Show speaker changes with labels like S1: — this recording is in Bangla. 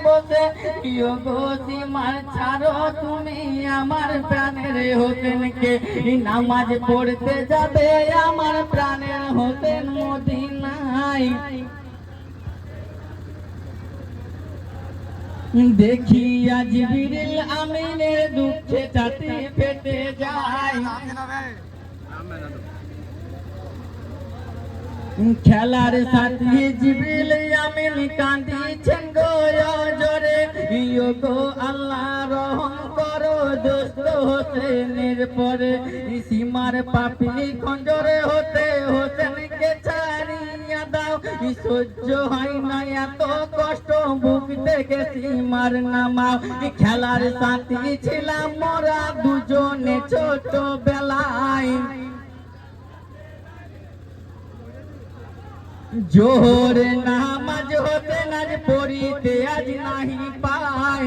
S1: বসে গো সীমার ছাড়ো তুমি আমার প্রাণের হতেন কে নামাজ পড়তে যাবে আমার প্রাণের হতেন মদিনায় দেখি আজ জিবরিল আমিনের দুঃখে ছাতি ফেটে যায় খেলার সাথী জিবরিল আমিন কাঁদিছেন গো জোরে গো আল্লাহ রহম করো দোস্ত হোসেনের পরে সীমার পাপি খঞ্জরে হতে হোসেনকে ছাড়িয়া দাও সহ্য হয় না এত কষ্ট বুক থেকে সীমার নামাও খেলার সাথী ছিলাম মোরা দুজনে ছোট বেলায় জোহরে নামাজ হতে নাজ পড়িতে আজ নাহি পাই